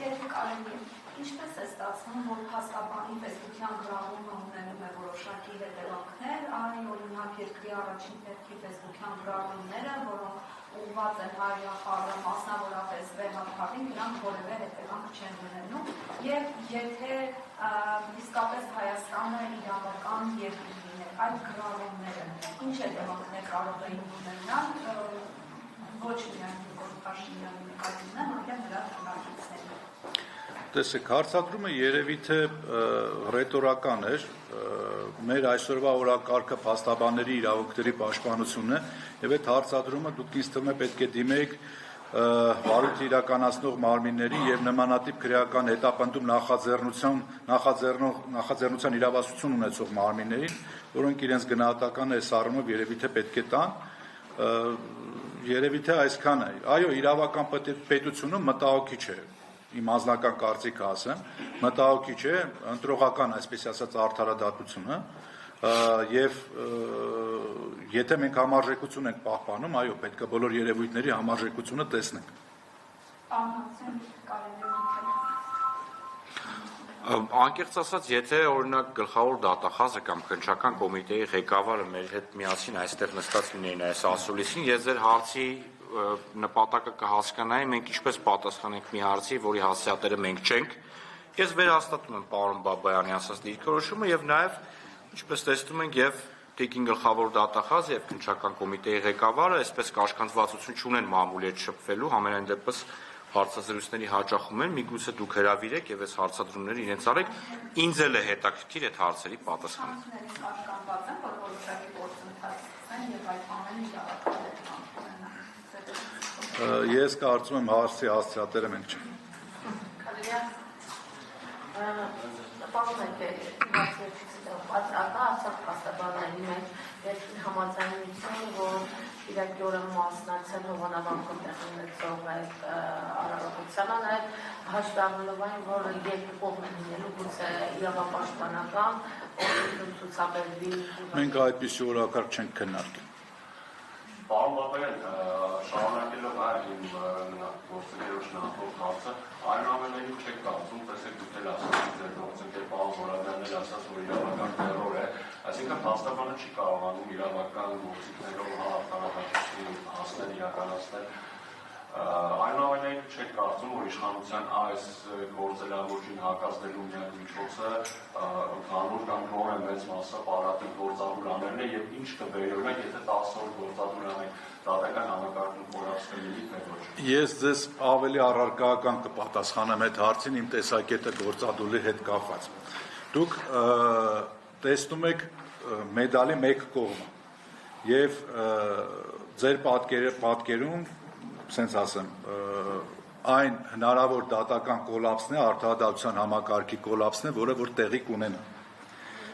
Գերեկ կարելի է, ինչպես է ստացվում, որ փաստաբանի ֆեյսբուքյան գրառումը ունենում է որոշակի հետևանքներ, այն օրինակ երկրի առաջին հերթի ֆեյսբուքյան գրառումները, որոնք ուղղված են հայրախառը, մասնավորապես վեհապարին, նրանք որևէ հետևանք չեն ունենում, եւ եթե իսկապես Հայաստանը իրավական երկիր լիներ, այդ գրառումները ինչ հետևանքներ կարող էին ունենալ ոչ միայն Նիկոլ Փաշինյանի նկատմամբ, այլև նրա բնակիչների։ Տեսեք, հարցադրումը երևի թե ռետորական էր, մեր այսօրվա օրակարգը փաստաբանների իրավունքների պաշտպանությունն է, եւ այդ հարցադրումը դուք ինձ թվում է պետք է դիմեիք վարույթ իրականացնող մարմինների եւ նմանատիպ քրեական հետապնդում նախաձեռնության իրավասություն ունեցող մարմիններին, որոնք իրենց գնահատականը այս առումով երևի թե պետք է տան, երևի թե այսքան է։ Այո, իրավական պետությունում մտահոգիչ է, իմ անձնական կարծիքը ասեմ, մտահոգիչ է ընտրողական, այսպես ասած, արդարադատությունը, եւ եթե մենք համարժեքություն ենք պահպանում, այո, պետք է բոլոր երևույթների համարժեքությունը տեսնենք։ Անկեղծ ասած, եթե օրինակ գլխավոր դատախազը կամ քննչական կոմիտեի ղեկավարը մեր հետ միասին այստեղ նստած լինեին այս ասուլիսին, ես ձեր հարցի նպատակը կհասկանայի, մենք ինչպես պատասխանենք մի հարցի, որի հասցեատերը մենք չենք։ Ես վերահաստատում եմ պարոն Բաբայանի ասած դիրքորոշումը եւ նաեւ ինչպես տեսնում ենք եւ Տիկին գլխավոր դատախազ եւ քննչական կոմիտեի ղեկավարը այսպես կաշկանդվածություն չունեն մամուլի հետ շփվելու, համենայն դեպս հարցազրույցների հաճախում են, միգուցե դուք հրավիրեք եւ այս հարցադրումները իրենց արեք, ինձ էլ է հետաքրքիր այդ հարցերի պատասխանը։ Ես կարծում եմ հարցի հասցեատերը մենք չենք։ Պարոն փաստաբանների մեջ երկրի համաձայնություն, որ իրակյորը մասնակցել հովանավանքում տեղի ունեցող արարողությանը, նաև հաշվի առնելով այն, որ երկու կողմ են լինելու գուցե իրավապաշտպանական ցուցաբերվի։ Մենք այդպիսի օրակարգ չենք քննարկել։ Պարոն Բաբայան, շարունակելով իմ գործընկերոջ նախորդ հարցը, այնուամենայնիվ չեք կարծում, տեսեք դուք էլ ասացիք ձեր գործընկեր պարոն Զորաբյանն էլ ասաց, որ իրավական տերոր է, այսինքն փաստաբանը չի կարողանում իրավական գործիքներով արդարադատություն հասնել, իրականացնել։ Այնուամենայնիվ չեք կարծում, որ իշխանության այս գործելավոճին հակազդելու միակ միջոցը ընդհանուր կամ գոնե մեծ մասամբ պարատիկ գործադուլ աներն է եւ ինչ կբերի, օրինակ, եթե 10 օր գործադուլ անենք, դատական համակարգում խորացնելի թե ոչ։ Ես ձեզ ավելի առարկայական կպատասխանեմ այդ հարցին, իմ տեսակետը գործադուլի հետ կապված։ Դուք տեսնում եք մեդալի մեկ կողմը եւ ձեր պատկերում սենց ասեմ, այն հնարավոր դատական կոլապսն է, արդարադատության համակարգի կոլապսն է, որը որ տեղի կունենա։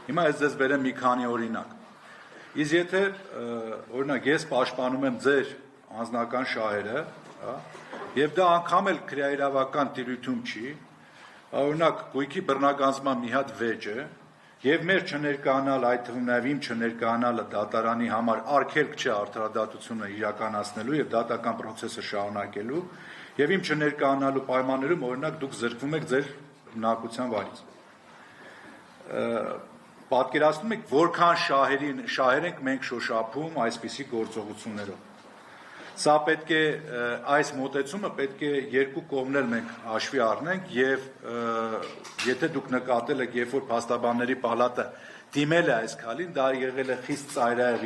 Հիմա ես ձեզ բերեմ մի քանի օրինակ։ Իսկ եթե օրինակ ես պաշտպանում եմ ձեր անձնական շահերը, եւ դա անգամ էլ քրեաիրավական տիրույթում չի, օրինակ գույքի բռնագանձման մի հատ վեճ է, եւ մեր չներկանալ, այդ թվում նաեւ իմ չներկանալը դատարանի համար արգելք չէ արդարադատությունը իրականացնելու եւ դատական process-ը շարունակելու, եւ իմ չներկանալու պայմաններում օրինակ դուք զրկվում եք ձեր բնակության վայրից։ Պատկերացնում եք որքան շահեր ենք մենք շոշափում այսպիսի գործողություններով։ Սա պետք է այս մոտեցումը պետք է երկու կողմն էլ մենք հաշվի առնենք եւ եթե դուք նկատել եք, երբ որ փաստաբանների պալատը դիմել է այս քալին, դա եղել է խիստ ծայրահեղ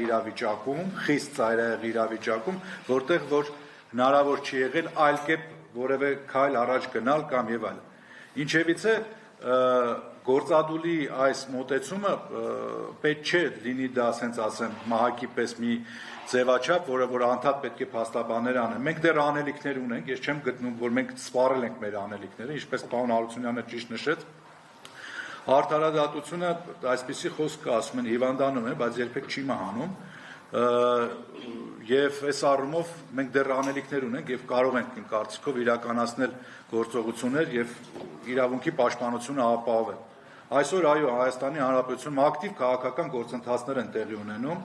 իրավիճակում, որտեղ որ հնարավոր չի եղել այլ կերպ որևէ քայլ առաջ գնալ կամ եւ այլն։ Ինչևիցե գործադուլի այս մոտեցումը պետք չէ լինի դա, ասենց ասեմ, մահակի պես մի ձևաչափ, որը որ անդադ պետք է փաստաբաններ անեն։ Մենք դեռ անելիքներ ունենք, ես չեմ գտնում, որ մենք սպառել ենք մեր անելիքները, ինչպես պարոն Հարությունյանը ճիշտ նշեց։ Արդարադատությունը այսպիսի խոսք կա, ասում են հիվանդանում է, բայց երբեք չի մահանում։ Եվ այս առումով մենք դեռ անելիքներ ունենք եւ կարող ենք իմ կարծիքով իրականացնել գործողություններ եւ իրավունքի պաշտպանությունը ապահովել։ Այսօր այո, Հայաստանի Հանրապետությունում ակտիվ քաղաքական գործընթացներ են տեղի ունենում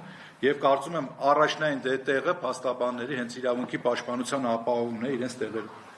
եւ կարծում եմ առաջնային տեղը փաստաբանների հենց իրավունքի պաշտպանության ապահովումն է իրենց տեղերում։